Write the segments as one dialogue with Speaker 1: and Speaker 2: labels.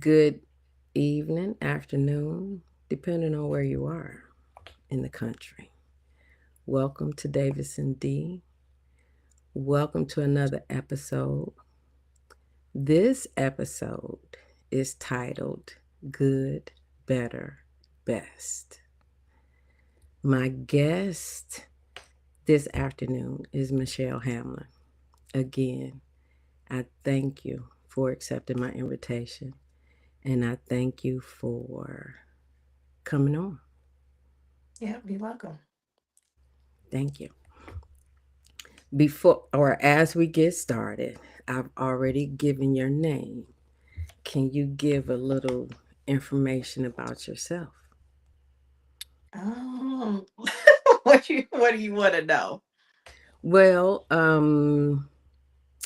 Speaker 1: Good evening, afternoon, depending on where you are in the country. Welcome to Davidson D. Welcome to another episode. This episode is titled Good, Better, Best. My guest this afternoon is Michelle Hamlin. Again, I thank you for accepting my invitation and I thank you for coming on.
Speaker 2: Yeah, you're welcome.
Speaker 1: Thank you. Before or as we get started, I've already given your name. Can you give a little information about yourself?
Speaker 2: Um, what do you want to know?
Speaker 1: Well,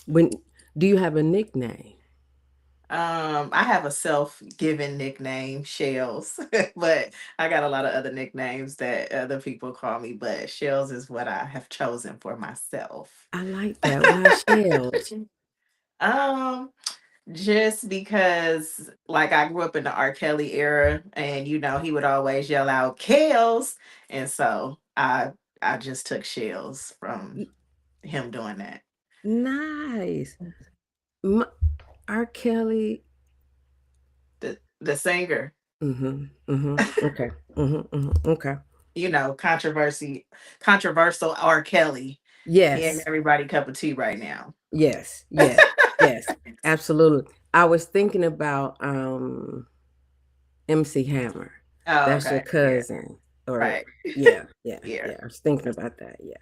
Speaker 1: when do you have a nickname?
Speaker 2: I have a self-given nickname, Shells, but I got a lot of other nicknames that other people call me, but Shells is what I have chosen for myself.
Speaker 1: I like that. Why shells?
Speaker 2: Um, just because like I grew up in the R. Kelly era and he would always yell out Kales. And so I just took Shells from him doing that.
Speaker 1: Nice. M- R. Kelly.
Speaker 2: The singer.
Speaker 1: Mm-hmm. Mm-hmm. Okay. Mm-hmm. Mm-hmm. Okay.
Speaker 2: Controversial R. Kelly. He ain't
Speaker 1: Yes.
Speaker 2: everybody cup of tea right now.
Speaker 1: Yes. Yes. Yes. Absolutely. I was thinking about MC Hammer.
Speaker 2: Oh,
Speaker 1: That's your
Speaker 2: okay. Yeah.
Speaker 1: cousin. Or
Speaker 2: Right.
Speaker 1: yeah, yeah,
Speaker 2: Yeah.
Speaker 1: yeah. I was thinking about that. Yeah.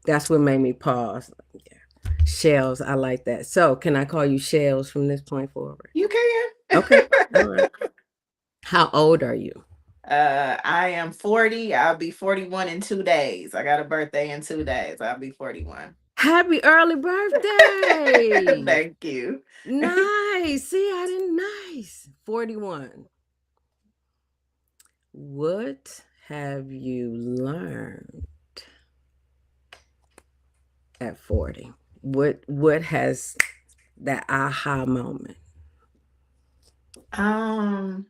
Speaker 1: That's what made me pause. Yeah. Shells, I like that. So can I call you Shells from this point forward?
Speaker 2: You can.
Speaker 1: Okay. All right. How old are you?
Speaker 2: I am 40. I'll be 41 in 2 days. I got a birthday in 2 days. I'll be 41.
Speaker 1: Happy early birthday.
Speaker 2: Thank you.
Speaker 1: Nice. See, I didn't nice. 41. What have you learned at 40? What has that aha moment?
Speaker 2: Um,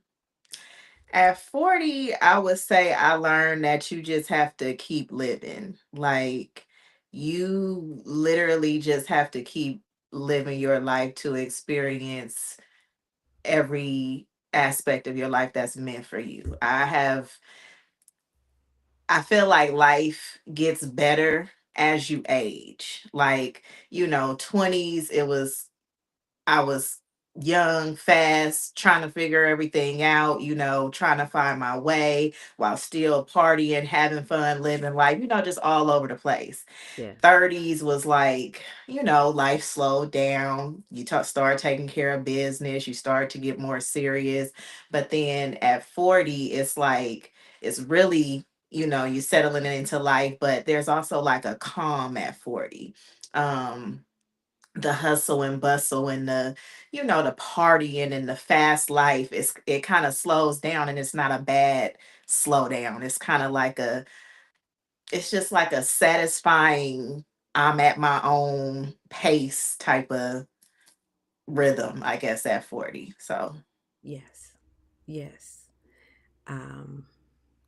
Speaker 2: at 40, I would say I learned that you just have to keep living. Like, you literally just have to keep living your life to experience every aspect of your life that's meant for you. I feel like life gets better as you age. Like, 20s, I was young, fast, trying to figure everything out, trying to find my way while still partying, having fun, living life, just all over the place.
Speaker 1: Yes.
Speaker 2: 30s was like, life slowed down. You start taking care of business, you start to get more serious. But then at 40, it's like, it's really, you settling into life, but there's also like a calm at 40. The hustle and bustle and the partying and the fast life, it kind of slows down, and it's not a bad slow down. It's kind of like it's just like a satisfying, I'm at my own pace type of rhythm, I guess, at 40. So
Speaker 1: Yes. Yes. Um,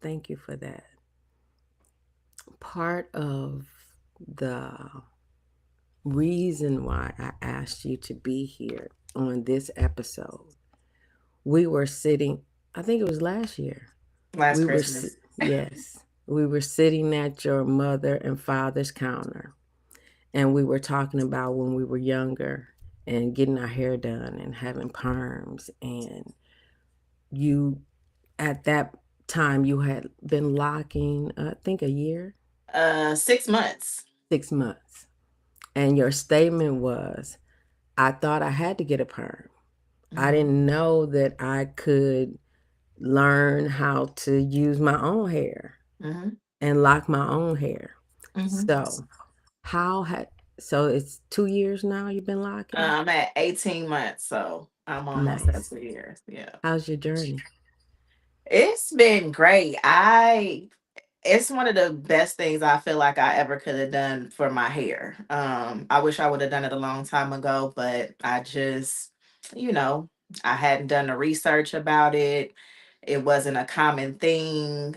Speaker 1: Thank you for that. Part of the reason why I asked you to be here on this episode, we were sitting, I think it was last year.
Speaker 2: last
Speaker 1: We were,
Speaker 2: Christmas.
Speaker 1: yes, we were sitting at your mother and father's counter, and we were talking about when we were younger and getting our hair done and having perms. And you, at that time, you had been locking, I think, a year,
Speaker 2: 6 months.
Speaker 1: 6 months. And your statement was, I thought I had to get a perm. I
Speaker 2: Hmm.
Speaker 1: didn't know that I could learn how to use my own hair
Speaker 2: Hmm.
Speaker 1: and lock my own hair.
Speaker 2: Hmm.
Speaker 1: So, how had so it's 2 years now you've been locking?
Speaker 2: I'm at 18 months, so I'm almost at
Speaker 1: Nice.
Speaker 2: 2 years. Yeah.
Speaker 1: How's your journey?
Speaker 2: It's been great. It's one of the best things I feel like I ever could have done for my hair. I wish I would have done it a long time ago, but I just, I hadn't done the research about it. It wasn't a common thing.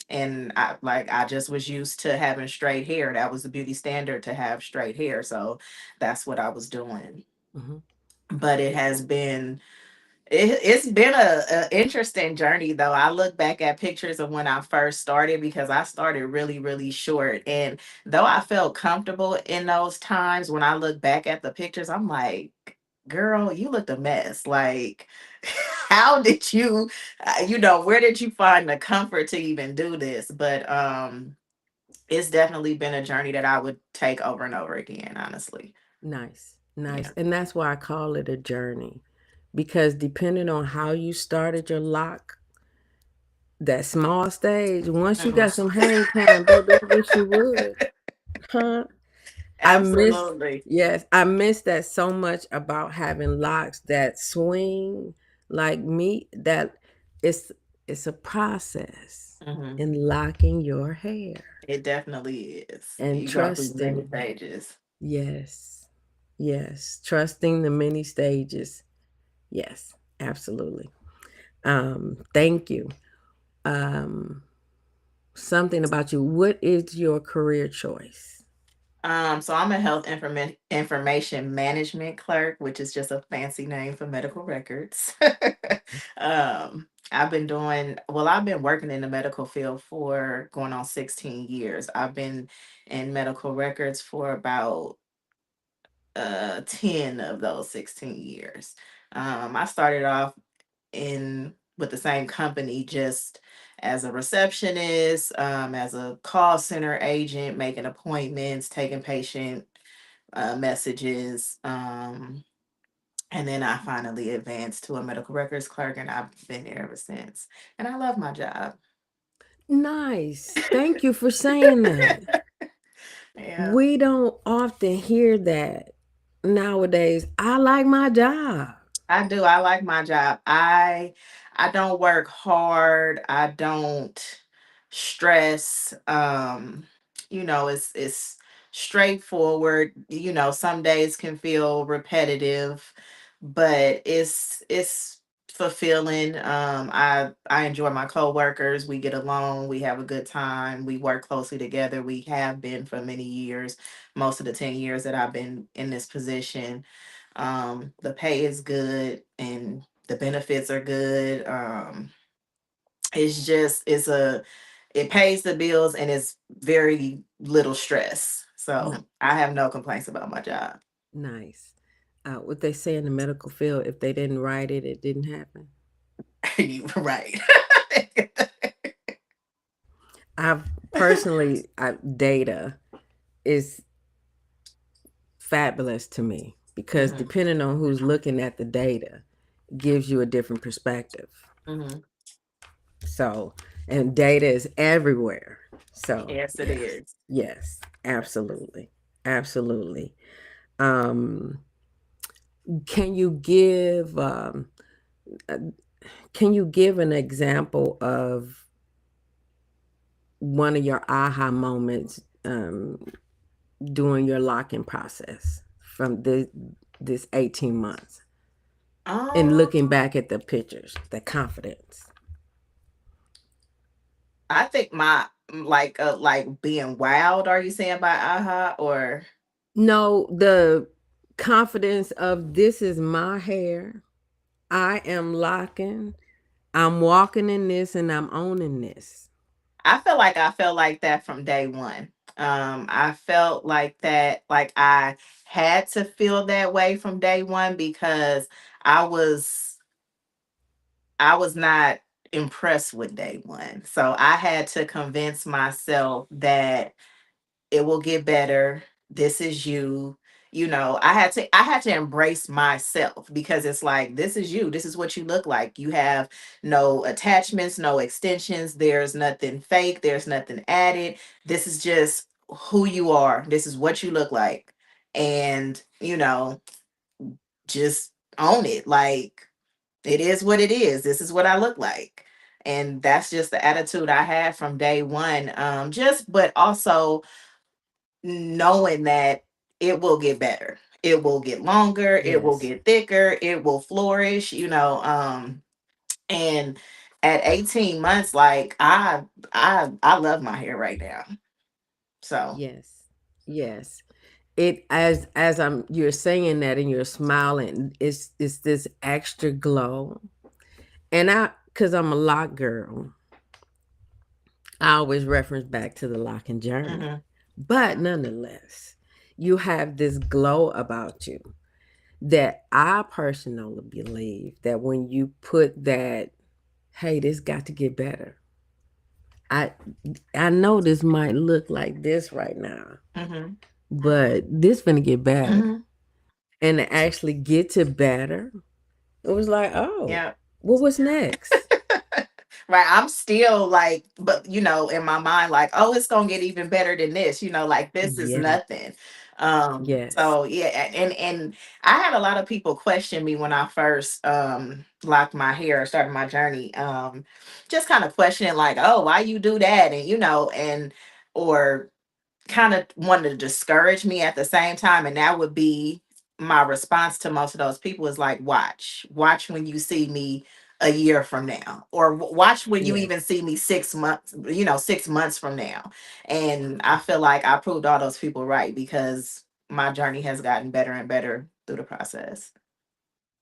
Speaker 2: And I just was used to having straight hair. That was the beauty standard, to have straight hair. So that's what I was doing.
Speaker 1: Hmm.
Speaker 2: But it's been a interesting journey, though. I look back at pictures of when I first started, because I started really, really short. And though I felt comfortable in those times, when I look back at the pictures, I'm like, girl, you looked a mess. Like, how did you, where did you find the comfort to even do this? But it's definitely been a journey that I would take over and over again, honestly.
Speaker 1: Nice,
Speaker 2: Yeah.
Speaker 1: nice. And that's why I call it a journey. Because depending on how you started your lock, that small stage, once you got
Speaker 2: Mhm.
Speaker 1: some hang time, baby, I wish you would. Huh? I miss,
Speaker 2: Absolutely.
Speaker 1: yes, I miss that so much about having locks that swing like me, that it's it's a process
Speaker 2: Mhm.
Speaker 1: in locking your hair
Speaker 2: It definitely is.
Speaker 1: and
Speaker 2: You go through many
Speaker 1: trusting.
Speaker 2: stages.
Speaker 1: Yes. Yes, trusting the many stages. Yes, absolutely. Thank you. Um Something about you. What is your career choice?
Speaker 2: So I'm a health information management clerk, which is just a fancy name for medical records. I've been working in the medical field for going on 16 years. I've been in medical records for about 10 of those 16 years. I started off in with the same company, just as a receptionist, as a call center agent, making appointments, taking patient messages. And then I finally advanced to a medical records clerk, and I've been there ever since. And I love my job.
Speaker 1: Nice. Thank you for saying that.
Speaker 2: Yeah.
Speaker 1: We don't often hear that nowadays. I like my job.
Speaker 2: I do. I like my job. I don't work hard. I don't stress. It's straightforward. Some days can feel repetitive, but it's fulfilling. I enjoy my coworkers. We get along. We have a good time. We work closely together. We have been for many years, most of the 10 years that I've been in this position. The pay is good and the benefits are good. It pays the bills, and it's very little stress. So
Speaker 1: N-
Speaker 2: I have no complaints about my job.
Speaker 1: Nice. What they say in the medical field, if they didn't write it, it didn't happen.
Speaker 2: You right.
Speaker 1: I've personally, data is fabulous to me because
Speaker 2: Hmm.
Speaker 1: depending on who's looking at the data, gives you a different perspective.
Speaker 2: Hmm.
Speaker 1: So, and data is everywhere. So,
Speaker 2: Yes, it
Speaker 1: yes,
Speaker 2: is.
Speaker 1: yes, absolutely, absolutely. Um, can you give uh, can you give an example of one of your aha moments during your locking process from this 18 months and
Speaker 2: Um,
Speaker 1: looking back at the pictures, the confidence?
Speaker 2: I think my like being wild. Are you saying by aha or?
Speaker 1: No, the confidence of this is my hair. I am locking. I'm walking in this and I'm owning this.
Speaker 2: I feel like I felt like that from day one. I felt like that, like I had to feel that way from day one, because I was I was not impressed with day one. So I had to convince myself that it will get better. This is you. I had to embrace myself, because it's like, this is you. This is what you look like. You have no attachments, no extensions. There's nothing fake. There's nothing added. This is just who you are. This is what you look like. And, just own it. Like, it is what it is. This is what I look like. And that's just the attitude I had from day one. But also knowing that it will get better. it will get longer, it will
Speaker 1: Yes.
Speaker 2: get thicker, it will flourish, and at 18 months, like I love my hair right now. So
Speaker 1: Yes. Yes. It as I'm you're saying that and you're smiling, it's this extra glow. And cuz I'm a lock girl, I always reference back to the locking journey.
Speaker 2: mhm,
Speaker 1: But nonetheless, you have this glow about you that I personally believe that when you put that, hey, this got to get better. I I know this might look like this right now,
Speaker 2: mhm,
Speaker 1: but this gonna get better.
Speaker 2: mhm.
Speaker 1: And to actually get to better, it was like, oh,
Speaker 2: Yeah.
Speaker 1: what was next?
Speaker 2: Right. I'm still like, but in my mind, like, oh, it's gonna get even better than this, like this is
Speaker 1: Yeah.
Speaker 2: nothing.
Speaker 1: Yes.
Speaker 2: So yeah, and I had a lot of people question me when I first locked my hair, started my journey. Just kind of questioning like, oh, why you do that? And or kind of wanted to discourage me at the same time. And that would be my response to most of those people is like, watch when you see me a year from now, or watch when you even
Speaker 1: Yes.
Speaker 2: see me 6 months, 6 months from now. And I feel like I proved all those people right because my journey has gotten better and better through the process.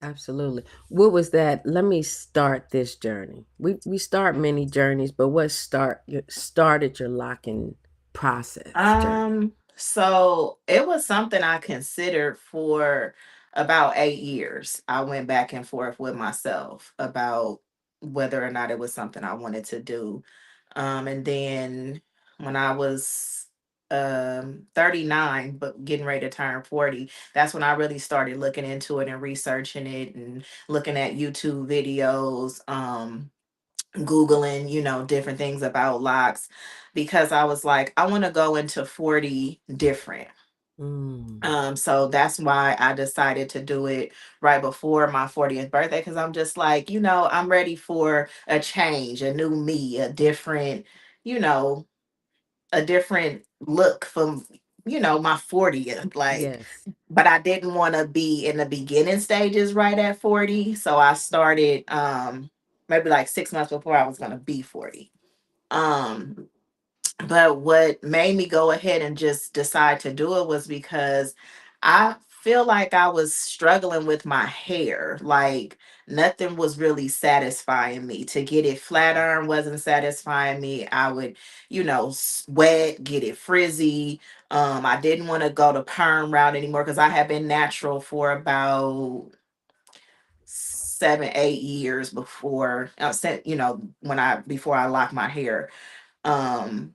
Speaker 1: Absolutely. What was that? Let me start this journey. We start many journeys, but what started your locking process journey?
Speaker 2: So it was something I considered for about 8 years. I went back and forth with myself about whether or not it was something I wanted to do. And then when I was 39, but getting ready to turn 40, that's when I really started looking into it and researching it and looking at YouTube videos. Googling, different things about locks because I was like, I want to go into 40 different.
Speaker 1: Mm,
Speaker 2: So that's why I decided to do it right before my 40th birthday because I'm just like, I'm ready for a change, a new me, you know, a different look from, my 40th. Like,
Speaker 1: yes.
Speaker 2: but I didn't want to be in the beginning stages right at 40. So I started maybe like 6 months before I was gonna be 40. Um, but what made me go ahead and just decide to do it was because I feel like I was struggling with my hair. Like nothing was really satisfying me. To get it flat iron wasn't satisfying me. I would, sweat, get it frizzy. I didn't want to go the perm route anymore because I had been natural for about 7, 8 years before, when I before I locked my hair. Um,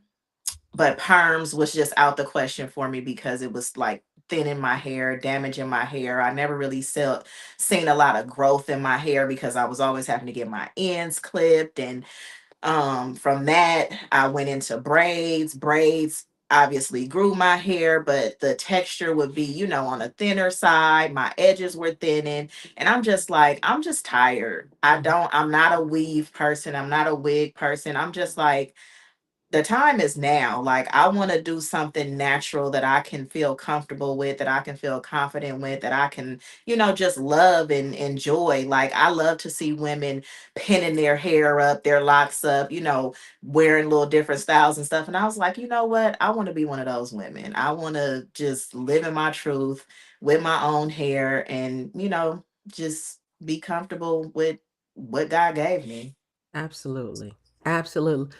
Speaker 2: but perms was just out the question for me because it was like thinning my hair, damaging my hair. I never really seen a lot of growth in my hair because I was always having to get my ends clipped. And from that, I went into braids. Braids obviously grew my hair, but the texture would be, on a thinner side. My edges were thinning. And I'm just like, I'm just tired.
Speaker 1: Mhm.
Speaker 2: I'm not a weave person. I'm not a wig person. I'm just like, the time is now. Like, I want to do something natural that I can feel comfortable with, that I can feel confident with, that I can, just love and enjoy. Like, I love to see women pinning their hair up, their locks up, wearing little different styles and stuff. And I was like, you know what? I want to be one of those women. I want to just live in my truth with my own hair and, just be comfortable with what God gave me.
Speaker 1: Absolutely. Absolutely.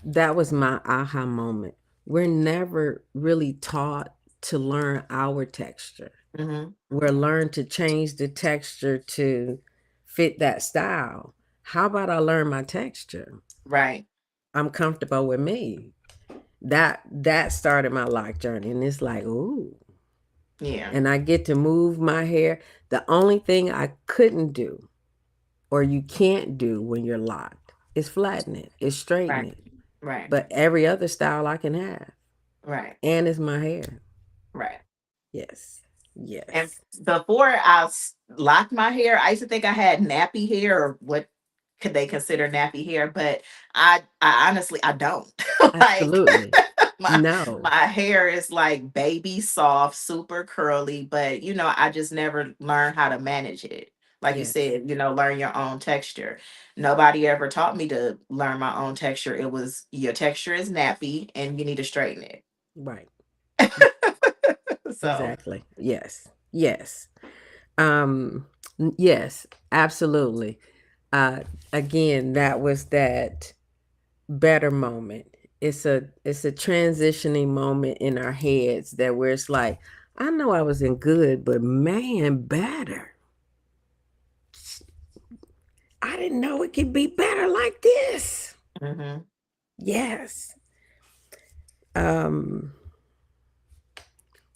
Speaker 1: That was my aha moment. We're never really taught to learn our texture.
Speaker 2: Hmm.
Speaker 1: We're learned to change the texture to fit that style. How about I learn my texture?
Speaker 2: Right.
Speaker 1: I'm comfortable with me. That started my lock journey, and it's like, ooh,
Speaker 2: Yeah.
Speaker 1: and I get to move my hair. The only thing I couldn't do, or you can't do when you're locked, is flatten it, is straighten
Speaker 2: Right.
Speaker 1: it.
Speaker 2: Right.
Speaker 1: But every other style I can have,
Speaker 2: Right.
Speaker 1: and it's my hair.
Speaker 2: Right.
Speaker 1: Yes,
Speaker 2: And
Speaker 1: yes,
Speaker 2: before locked my hair, I used to think I had nappy hair or what could they consider nappy hair, but I honestly I don't. Like
Speaker 1: absolutely.
Speaker 2: my
Speaker 1: No.
Speaker 2: my hair is like baby soft, super curly, but I just never learned how to manage it. Like you
Speaker 1: Yes.
Speaker 2: said, learn your own texture. Nobody ever taught me to learn my own texture. It was your texture is nappy and you need to straighten it.
Speaker 1: Right.
Speaker 2: So,
Speaker 1: Exactly. Yes. Yes. Um, yes, absolutely. Uh, again, that was that better moment. It's a transitioning moment in our heads that where it's like, I know I was in good, but man, better. I didn't know it could be better like this.
Speaker 2: mhm.
Speaker 1: Yes. Um,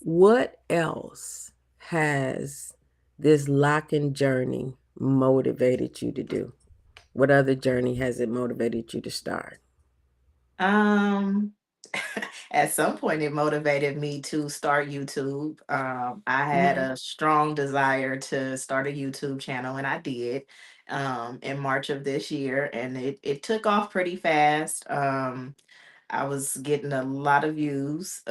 Speaker 1: what else has this locking journey motivated you to do? What other journey has it motivated you to start?
Speaker 2: Um, at some point, it motivated me to start YouTube. I had
Speaker 1: Nice.
Speaker 2: a strong desire to start a YouTube channel, and I did in March of this year, and it took off pretty fast. I was getting a lot of views.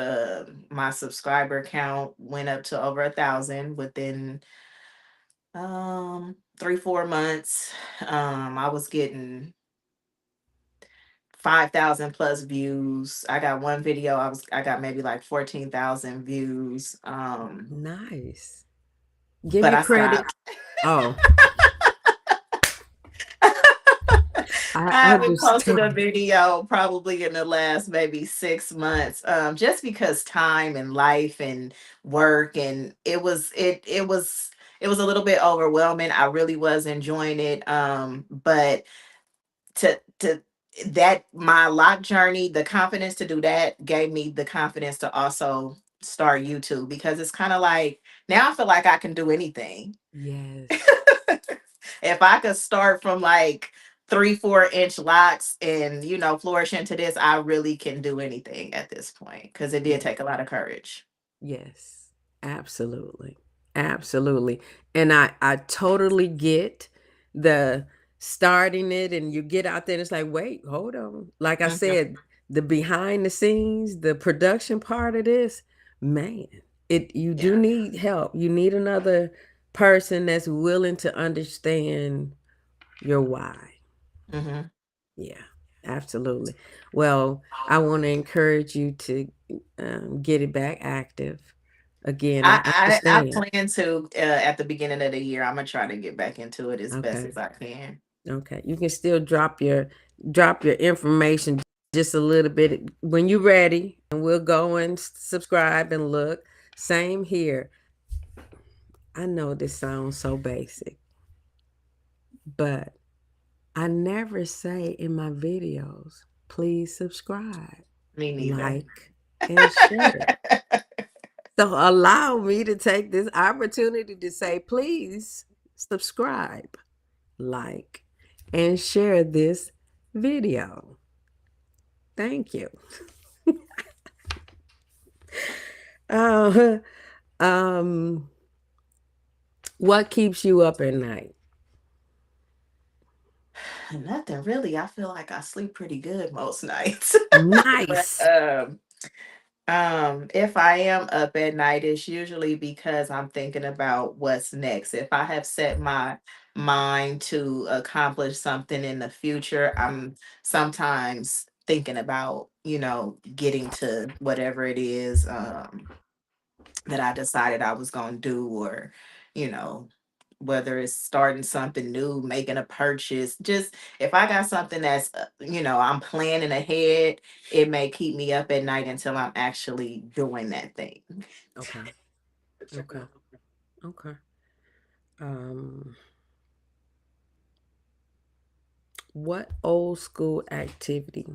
Speaker 2: My subscriber count went up to over 1,000 within 3-4 months. I was getting 5,000 plus views. I got one video, I got maybe like 14,000 views.
Speaker 1: Nice. Give
Speaker 2: But
Speaker 1: you
Speaker 2: I
Speaker 1: credit.
Speaker 2: stopped.
Speaker 1: Oh,
Speaker 2: I
Speaker 1: I
Speaker 2: haven't posted a
Speaker 1: understand.
Speaker 2: video probably in the last maybe 6 months, just because time and life and work, and it was a little bit overwhelming. I really was enjoying it, but to that my lock journey, the confidence to do that gave me the confidence to also start YouTube, because it's kind of like now I feel like I can do anything.
Speaker 1: Yes.
Speaker 2: If I could start from like 3-4 inch locks and flourish into this, I really can do anything at this point, because it did
Speaker 1: Yes.
Speaker 2: take a lot of courage.
Speaker 1: Yes. Absolutely. Absolutely. And I totally get the starting it and you get out there and it's like, wait, hold on. Like I
Speaker 2: Mhm.
Speaker 1: said, the behind the scenes, the production part of this, man, it you do
Speaker 2: Yeah.
Speaker 1: need help. You need another person that's willing to understand your why.
Speaker 2: Hmm.
Speaker 1: Yeah, absolutely. Well, I want to encourage you to get it back active. Again, I
Speaker 2: I
Speaker 1: understand.
Speaker 2: plan to, at the beginning of the year, I'm gonna try to get back into it as best
Speaker 1: Okay.
Speaker 2: as I can.
Speaker 1: Okay. You can still drop your information just a little bit when you're ready, and we'll go and subscribe and look. Same here. I know this sounds so basic, but I never say in my videos, please subscribe,
Speaker 2: Me neither.
Speaker 1: like, and share. So allow me to take this opportunity to say, please subscribe, like, and share this video. Thank you. Uh, um, what keeps you up at night?
Speaker 2: Nothing really. I feel like I sleep pretty good most nights. But
Speaker 1: Nice.
Speaker 2: if I am up at night, it's usually because I'm thinking about what's next. If I have set my mind to accomplish something in the future, I'm sometimes thinking about, getting to whatever it is, that I decided I was going to do, or, you know, whether it's starting something new, making a purchase, just if I got something that's, I'm planning ahead, it may keep me up at night until I'm actually doing that thing.
Speaker 1: Okay. Okay. Okay. Um, what old school activity?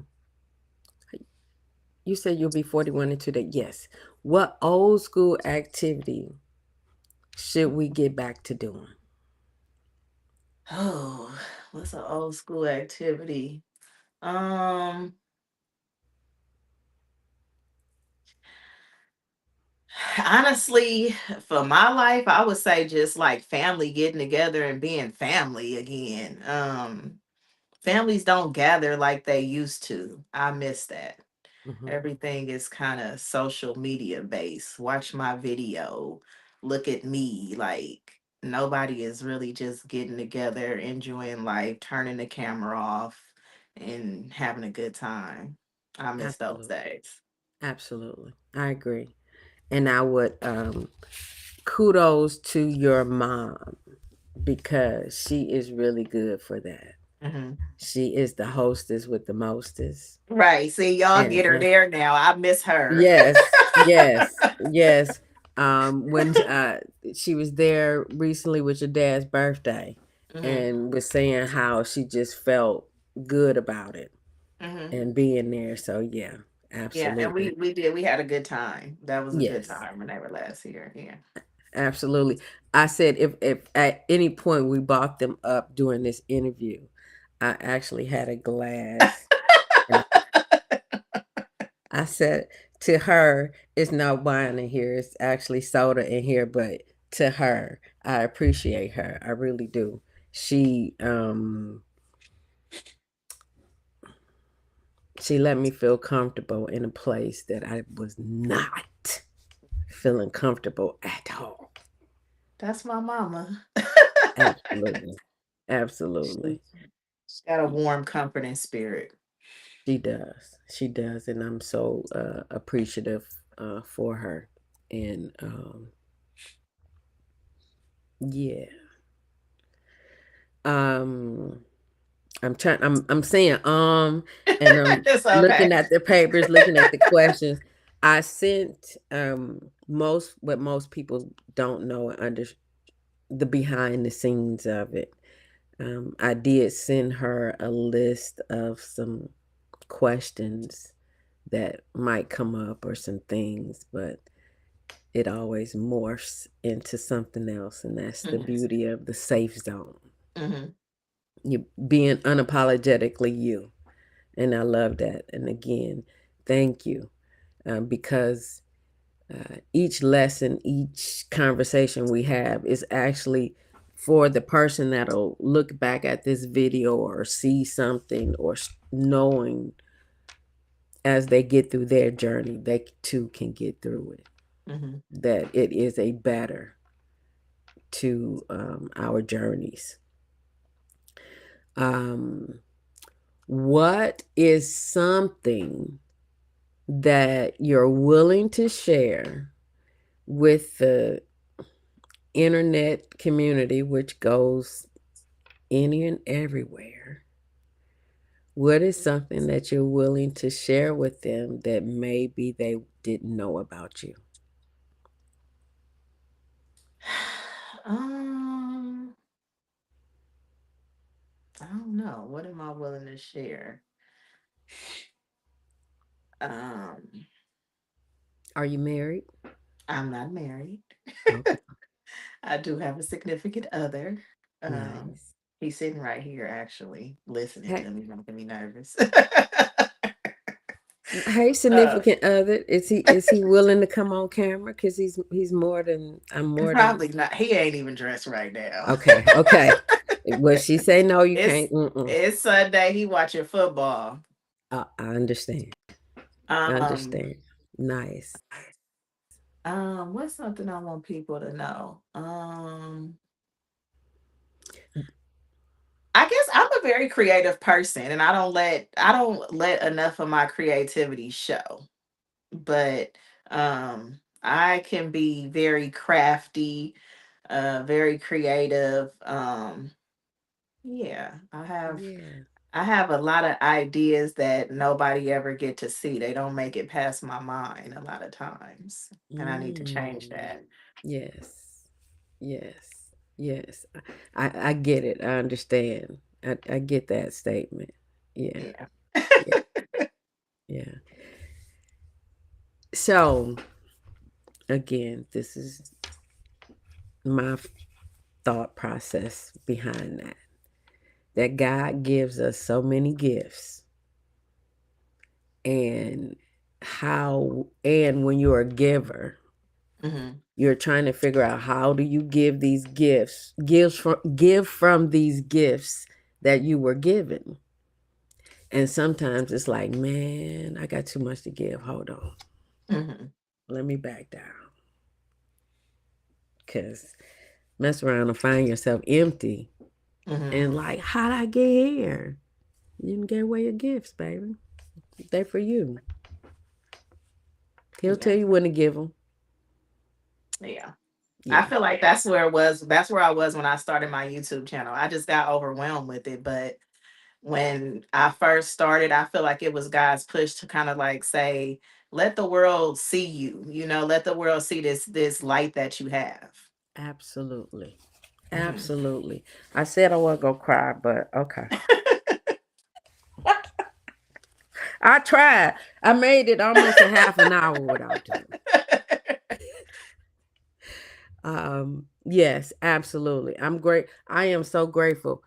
Speaker 1: You said you'll be 41 in 2 days. Yes. What old school activity should we get back to doing?
Speaker 2: Oh, what's an old school activity? Um, Honestly, for my life, I would say just like family getting together and being family again. Families don't gather like they used to. I miss that.
Speaker 1: Hmm.
Speaker 2: Everything is kind of social media based. Watch my video, look at me. Like nobody is really just getting together, enjoying life, turning the camera off, and having a good time. I miss those
Speaker 1: Absolutely.
Speaker 2: days.
Speaker 1: Absolutely. I agree. And I would kudos to your mom because she is really good for that.
Speaker 2: Hmm.
Speaker 1: She is the hostess with the mostest.
Speaker 2: Right. See, y'all
Speaker 1: And
Speaker 2: get her there now. I miss her.
Speaker 1: yes, yes, yes. When she was there recently with your dad's birthday
Speaker 2: Hmm.
Speaker 1: and was saying how she just felt good about it
Speaker 2: Hmm.
Speaker 1: and being there. So yeah,
Speaker 2: Yeah, and
Speaker 1: absolutely.
Speaker 2: we had a good time. That was a good
Speaker 1: Yes,
Speaker 2: time when they were last here. Yeah.
Speaker 1: absolutely. I said if at any point we brought them up during this interview, I actually had a glass. I said to her, it's not wine in here, it's actually soda in here, but to her, I appreciate her. I really do. She let me feel comfortable in a place that I was not feeling comfortable at all.
Speaker 2: That's my mama.
Speaker 1: Absolutely. Absolutely.
Speaker 2: She's got a warm, comforting spirit.
Speaker 1: She does. She does. And I'm so appreciative for her. And yeah. Um I'm saying and I'm
Speaker 2: It's
Speaker 1: looking
Speaker 2: okay.
Speaker 1: at the papers, looking at the questions. I sent most what most people don't know under the behind the scenes of it. I did send her a list of some questions that might come up or some things, but it always morphs into something else, and that's the
Speaker 2: Hmm.
Speaker 1: beauty of the safe zone.
Speaker 2: Hmm.
Speaker 1: You being unapologetically you. And I love that. And again, thank you because each lesson, each conversation we have is actually for the person that'll look back at this video or see something or knowing as they get through their journey, they too can get through it.
Speaker 2: Hmm.
Speaker 1: That it is a better to our journeys. Um, what is something that you're willing to share with the internet community, which goes any and everywhere? What is something that you're willing to share with them that maybe they didn't know about you?
Speaker 2: um, I don't know. What am I willing to share? Um,
Speaker 1: Are you married?
Speaker 2: I'm not married.
Speaker 1: Okay,
Speaker 2: I do have a significant other. Um,
Speaker 1: nice.
Speaker 2: he's sitting right here, actually, listening
Speaker 1: Hey,
Speaker 2: to me, making me nervous.
Speaker 1: hey,
Speaker 2: uh,
Speaker 1: significant other, is he willing to come on camera? Because he's more than I'm more than
Speaker 2: Probably not. He ain't even dressed right now.
Speaker 1: okay. Okay, well, she say no, you
Speaker 2: it's
Speaker 1: can't. Mm-mm.
Speaker 2: it's Sunday. He watching football.
Speaker 1: I understand. I
Speaker 2: Um,
Speaker 1: understand. Nice.
Speaker 2: what's something I want people to know? I guess I'm a very creative person, and I don't let enough of my creativity show. But I can be very crafty, very creative. Yeah,
Speaker 1: Yeah.
Speaker 2: I have a lot of ideas that nobody ever get to see. They don't make it past my mind a lot of times, and I need to change
Speaker 1: Mm.
Speaker 2: that.
Speaker 1: Yes. Yes. Yes. I get it. I understand. I get that statement. Yeah.
Speaker 2: Yeah.
Speaker 1: Yeah. Yeah. So again, this is my thought process behind that. That God gives us so many gifts and and when you're a giver,
Speaker 2: Hmm.
Speaker 1: you're trying to figure out how do you give these give from these gifts that you were given. And sometimes it's like, man, I got too much to give. Hold on.
Speaker 2: Hmm.
Speaker 1: Let me back down. Because mess around and find yourself empty.
Speaker 2: Hmm.
Speaker 1: And like, how'd I get here? You didn't give away your gifts, baby. They for you. He'll
Speaker 2: Yeah.
Speaker 1: tell you when to give them.
Speaker 2: Yeah. I
Speaker 1: Yeah,
Speaker 2: feel like that's where it was. That's where I was when I started my YouTube channel. I just got overwhelmed with it. But when I first started, I feel like it was God's push to kind of like say, let the world see you, let the world see this light that you have.
Speaker 1: absolutely.
Speaker 2: Hmm.
Speaker 1: Absolutely. I said I wasn't going to cry, but okay. I tried. I made it almost a half an hour without doing. Yes, absolutely. I'm great. I am so grateful.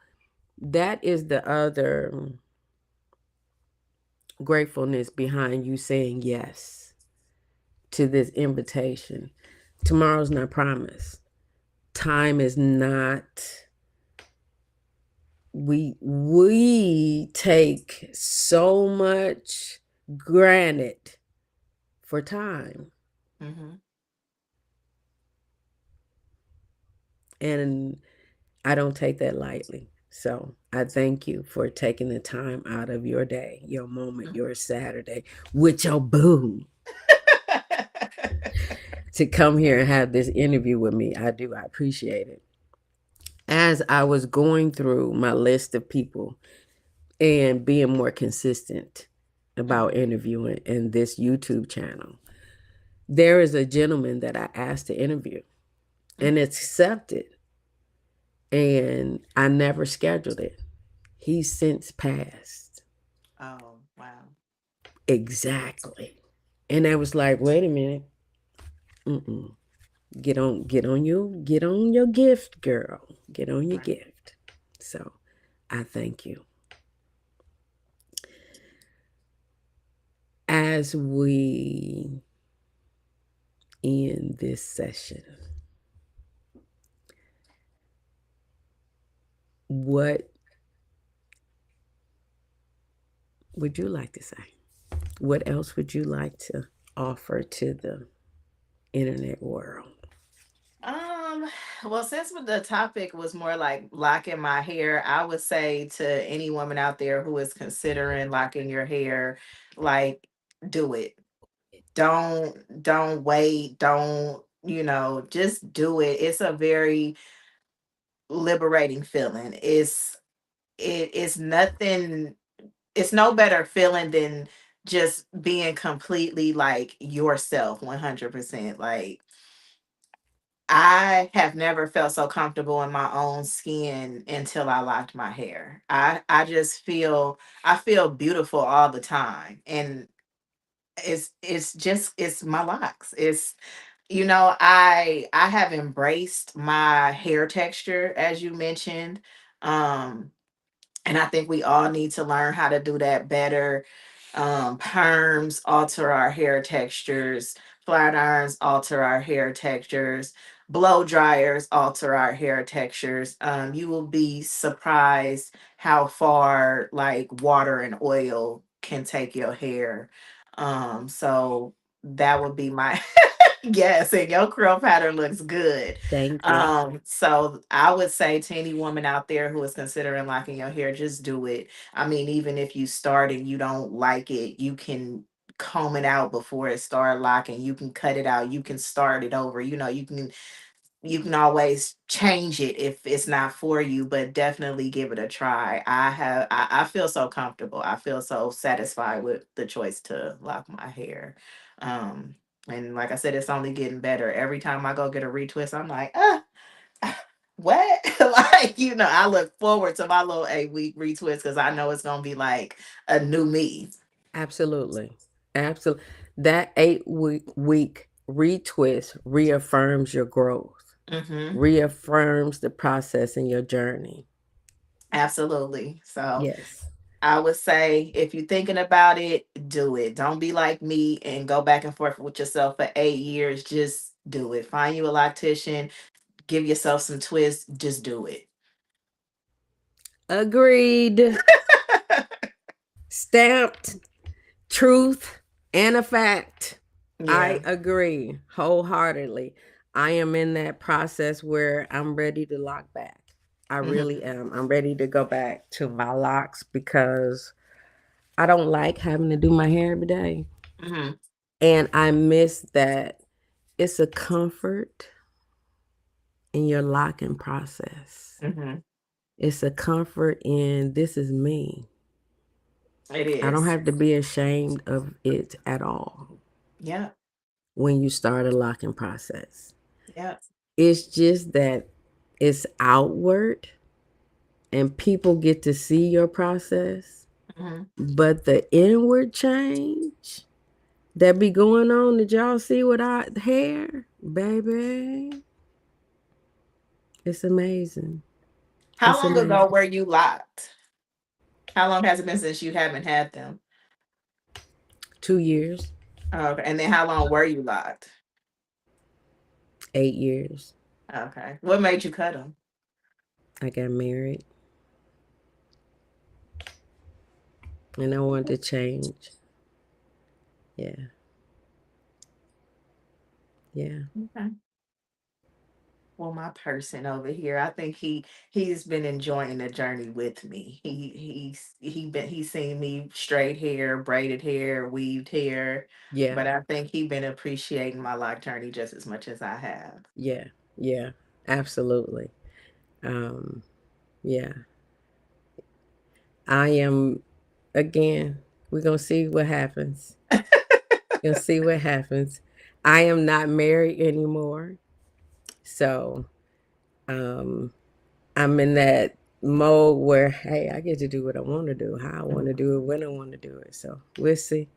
Speaker 1: That is the other gratefulness behind you saying yes to this invitation. Tomorrow's not promised. Time is not, we take so much granted for time,
Speaker 2: Hmm.
Speaker 1: and I don't take that lightly. So I thank you for taking the time out of your day, your moment, your Saturday with your boo to come here and have this interview with me. I do. I appreciate it. As I was going through my list of people and being more consistent about
Speaker 2: Hmm.
Speaker 1: interviewing in this YouTube channel, there is a gentleman that I asked to interview and
Speaker 2: Hmm.
Speaker 1: it's accepted. And I never scheduled it. He's since passed.
Speaker 2: Oh, wow.
Speaker 1: Exactly. And I was like, wait a minute. Mm-mm. Get on your gift, girl. Get on your
Speaker 2: Right.
Speaker 1: gift. So I thank you. As we end this session, what would you like to say? What else would you like to offer to the internet world?
Speaker 2: Um, well, since the topic was more like locking my hair, I would say to any woman out there who is considering locking your hair, like, do it. Don't wait. Don't, just do it. It's a very liberating feeling. It's nothing, it's no better feeling than just being completely like yourself 100%. Like, I have never felt so comfortable in my own skin until I locked my hair. I just I feel beautiful all the time. And it's my locks. It's I have embraced my hair texture, as you mentioned. Um and I think we all need to learn how to do that better. Perms alter our hair textures, flat irons alter our hair textures, blow dryers alter our hair textures. You will be surprised how far like water and oil can take your hair. So that would be my yes, and your curl pattern looks good.
Speaker 1: Thank you.
Speaker 2: So I would say to any woman out there who is considering locking your hair, just do it. I mean, even if you start and you don't like it, you can comb it out before it start locking. You can cut it out. You can start it over. You can always change it if it's not for you, but definitely give it a try. I feel so comfortable. I feel so satisfied with the choice to lock my hair. Um and like I said, it's only getting better. Every time I go get a retwist, I'm like, what? Like, I look forward to my little 8 week retwist because I know it's gonna be like a new me.
Speaker 1: Absolutely. Absolutely. That 8 week retwist reaffirms your growth,
Speaker 2: Hmm.
Speaker 1: reaffirms the process in your journey.
Speaker 2: Absolutely. So
Speaker 1: Yes.
Speaker 2: I would say if you're thinking about it, do it. Don't be like me and go back and forth with yourself for 8 years. Just do it. Find you a loctician, give yourself some twists, just do it.
Speaker 1: Agreed. Stamped truth and a fact. I
Speaker 2: Yeah.
Speaker 1: agree wholeheartedly. I am in that process where I'm ready to lock back. I
Speaker 2: Hmm.
Speaker 1: really am. I'm ready to go back to my locks because I don't like having to do my hair every day.
Speaker 2: Hmm.
Speaker 1: And I miss that it's a comfort in your locking process.
Speaker 2: Hmm.
Speaker 1: It's a comfort in this is me.
Speaker 2: It
Speaker 1: I don't
Speaker 2: is.
Speaker 1: have to be ashamed of it at all
Speaker 2: Yeah.
Speaker 1: when you start a locking process.
Speaker 2: Yeah.
Speaker 1: It's just that it's outward and people get to see your process,
Speaker 2: Hmm.
Speaker 1: but the inward change that be going on that y'all see with our hair, baby, it's amazing.
Speaker 2: How
Speaker 1: It's
Speaker 2: long ago
Speaker 1: amazing.
Speaker 2: were you locked? How long has it been since you haven't had them?
Speaker 1: 2 years,
Speaker 2: Okay. And then how long were you locked?
Speaker 1: 8 years.
Speaker 2: Okay. What made you cut them?
Speaker 1: I got married and I wanted to change. Yeah, yeah,
Speaker 2: Okay. Well, my person over here, I think he's been enjoying the journey with me. He's seen me straight hair, braided hair, weaved hair,
Speaker 1: yeah,
Speaker 2: but I think he been appreciating my life journey just as much as I have.
Speaker 1: yeah, yeah, absolutely. Um, yeah, I am, again, we're going to see what happens. We'll see what happens. I am not married anymore. So um, I'm in that mode where, hey, I get to do what I want to do, how I want to
Speaker 2: Mhm.
Speaker 1: do it, when I want to do it. So we'll see.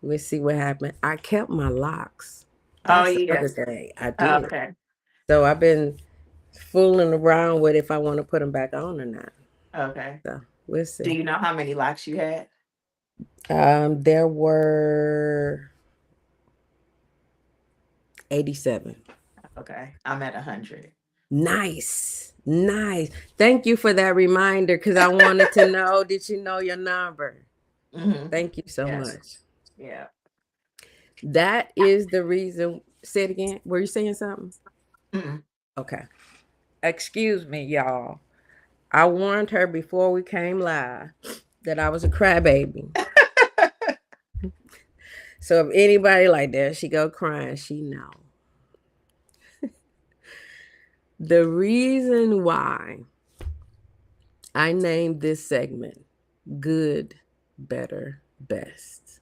Speaker 1: We'll see what happens. I kept my locks.
Speaker 2: Oh
Speaker 1: That's the
Speaker 2: yeah.
Speaker 1: other thing I did.
Speaker 2: Okay.
Speaker 1: So I've been fooling around with if I want to put them back on or not.
Speaker 2: Okay.
Speaker 1: So we'll
Speaker 2: Do
Speaker 1: see.
Speaker 2: you know how many locks you had?
Speaker 1: There were 87.
Speaker 2: Okay. I'm at 100.
Speaker 1: Nice. Nice. Thank you for that reminder because I wanted to know, did you know your number?
Speaker 2: Hmm.
Speaker 1: Thank you so
Speaker 2: Yes.
Speaker 1: much.
Speaker 2: Yeah.
Speaker 1: That is the reason. Say it again. Were you saying something?
Speaker 2: Mm-mm.
Speaker 1: Okay. Excuse me, y'all. I warned her before we came live that I was a crybaby. So if anybody like that, she go crying, she know. The reason why I named this segment Good, Better, Best.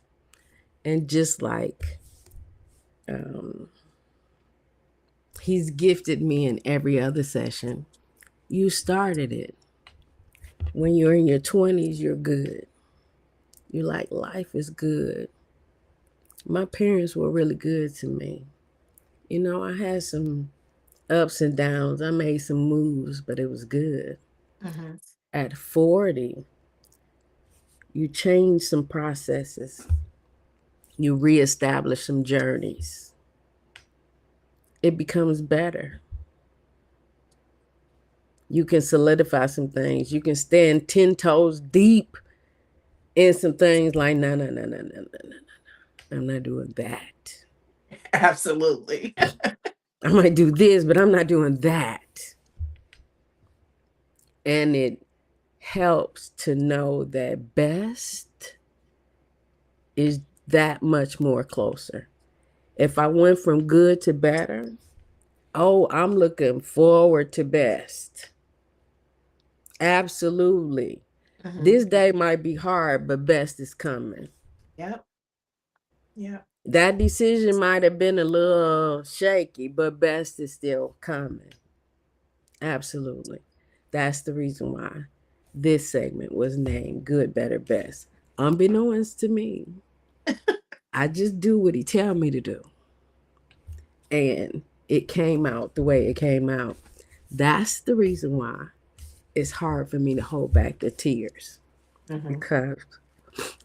Speaker 1: And just like um, he's gifted me in every other session, you started it. When you're in your 20s, you're good. You're like, life is good. My parents were really good to me. You know, I had some ups and downs. I made some moves, but it was good.
Speaker 2: Hmm.
Speaker 1: At 40, you change some processes, you reestablish some journeys. It becomes better. You can solidify some things. You can stand 10 toes deep in some things like, no, no, no, no, no, no, no. I'm not doing that.
Speaker 2: Absolutely.
Speaker 1: I might do this, but I'm not doing that. And it helps to know that best is that much more closer. If I went from good to better, oh, I'm looking forward to best. Absolutely.
Speaker 2: Hmm.
Speaker 1: This day might be hard, but best is coming.
Speaker 2: Yep. Yep.
Speaker 1: That decision might have been a little shaky, but best is still coming. Absolutely. That's the reason why this segment was named Good, Better, Best. Unbeknownst to me, I just do what he tell me to do. And it came out the way it came out. That's the reason why it's hard for me to hold back the tears
Speaker 2: Hmm.
Speaker 1: because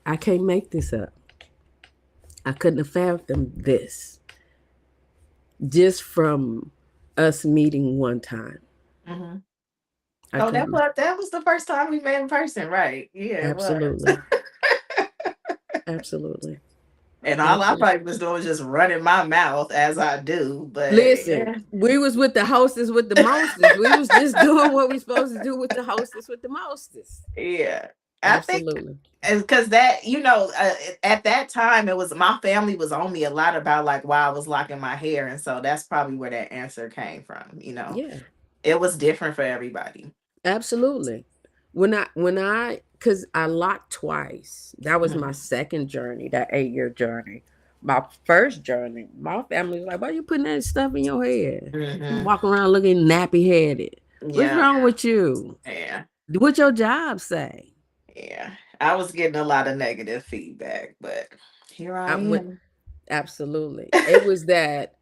Speaker 1: I can't make this up. I couldn't have fathomed this just from us meeting one time.
Speaker 2: Hmm.
Speaker 1: I
Speaker 2: Oh,
Speaker 1: couldn't.
Speaker 2: that was the first time we met in person, right? Yeah, it was.
Speaker 1: Absolutely. Absolutely.
Speaker 2: And all I
Speaker 1: Absolutely.
Speaker 2: probably was doing was just running my mouth as I do. But
Speaker 1: Listen,
Speaker 2: yeah,
Speaker 1: we was with the hostess with the mostest. We was just doing what we supposed to do with the hostess with the mostest.
Speaker 2: yeah. I think
Speaker 1: Absolutely.
Speaker 2: because that, at that time, it was my family was on me a lot about like why I was locking my hair. And so that's probably where that answer came from.
Speaker 1: Yeah.
Speaker 2: It was different for everybody.
Speaker 1: Absolutely. Cause I locked twice. That was my
Speaker 2: Hmm.
Speaker 1: second journey, that 8-year journey. My first journey, my family was like, "Why you putting that stuff in your head? You
Speaker 2: Hmm.
Speaker 1: walk around looking nappy headed. What's
Speaker 2: Yeah.
Speaker 1: wrong with you?
Speaker 2: Yeah.
Speaker 1: What your job say?"
Speaker 2: Yeah. I was getting a lot of negative feedback, but here I
Speaker 1: I went
Speaker 2: am.
Speaker 1: absolutely. It was that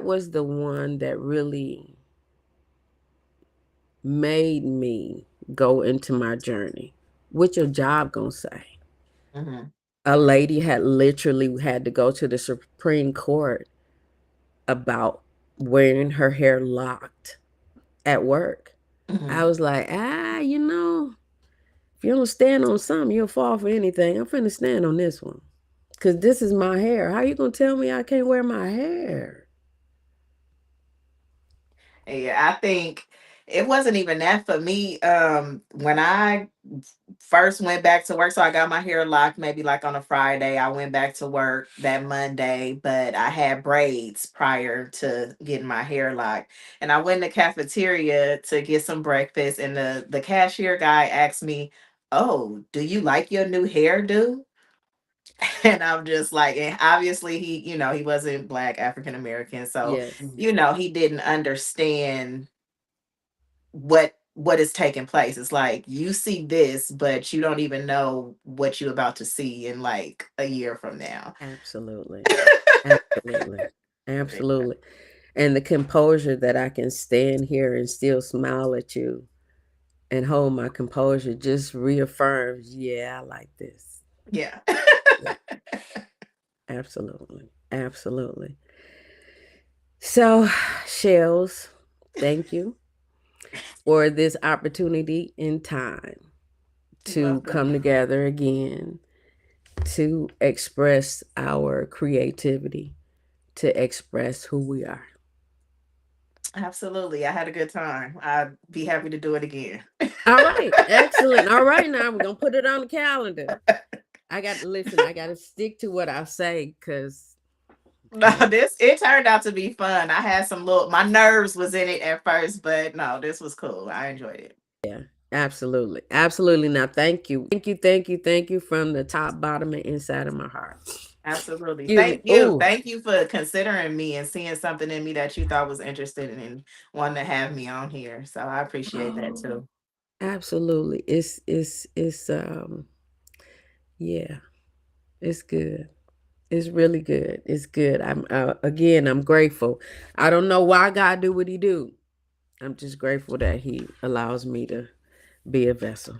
Speaker 1: was the one that really made me go into my journey. What your job gonna say?
Speaker 2: Hmm.
Speaker 1: A lady had literally had to go to the Supreme Court about wearing her hair locked at work. I
Speaker 2: Hmm.
Speaker 1: was like, if you don't stand on something, you'll fall for anything. I'm finna stand on this one. Cause this is my hair. How you gonna tell me I can't wear my hair?
Speaker 2: Yeah, I think it wasn't even that for me. When I first went back to work, so I got my hair locked maybe like on a Friday. I went back to work that Monday, but I had braids prior to getting my hair locked. And I went in the cafeteria to get some breakfast, and the cashier guy asked me, "Oh, do you like your new hairdo?" And I'm just like, and obviously he wasn't black, African American, so
Speaker 1: Yes,
Speaker 2: he didn't understand what is taking place. It's like you see this, but you don't even know what you're about to see in like a year from now.
Speaker 1: absolutely. Absolutely. Absolutely. And the composure that I can stand here and still smile at you and hold my composure just reaffirms, yeah, I like this.
Speaker 2: Yeah.
Speaker 1: Yeah, absolutely. Absolutely. So, Shells, thank you for this opportunity in time
Speaker 2: You're
Speaker 1: to
Speaker 2: welcome.
Speaker 1: come together again, to express our creativity, to express who we are.
Speaker 2: Absolutely. I had a good time. I'd be happy to do it again.
Speaker 1: All right, excellent. All right, now we're gonna put it on the calendar. I got to listen. I got to stick to what I say because
Speaker 2: No,
Speaker 1: hey,
Speaker 2: this it turned out to be fun. I had some little my nerves was in it at first, but no, this was cool. I enjoyed it.
Speaker 1: yeah, absolutely, absolutely. Now, thank you from the top, bottom, and inside of my heart.
Speaker 2: Absolutely.
Speaker 1: Excuse me.
Speaker 2: Thank you.
Speaker 1: Oh,
Speaker 2: Thank you for considering me and seeing something in me that you thought was interested in and wanting to have me on here. So I appreciate that
Speaker 1: oh,
Speaker 2: too.
Speaker 1: absolutely. It's yeah, it's good. It's really good. It's good. I'm again. I'm grateful. I don't know why God do what He do. I'm just grateful that He allows me to be a vessel.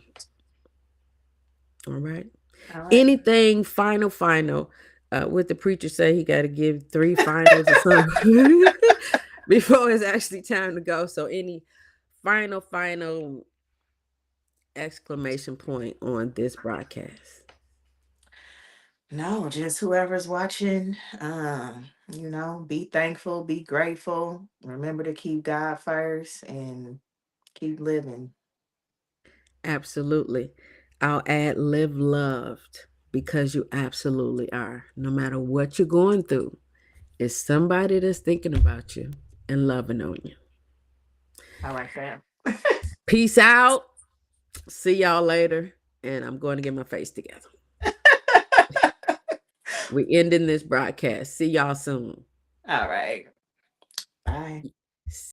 Speaker 1: All right.
Speaker 2: All right.
Speaker 1: Anything final, what the preacher say he got to give 3 finals or something before it's actually time to go. So any final exclamation point on this broadcast?
Speaker 2: No, just whoever's watching, be thankful, be grateful. Remember to keep God first and keep living.
Speaker 1: Absolutely. I'll add live loved because you absolutely are. No matter what you're going through, it's somebody that's thinking about you and loving on you.
Speaker 2: I like that.
Speaker 1: Peace out. See y'all later. And I'm going to get my face together. We ending this broadcast. See y'all soon.
Speaker 2: All right. Bye.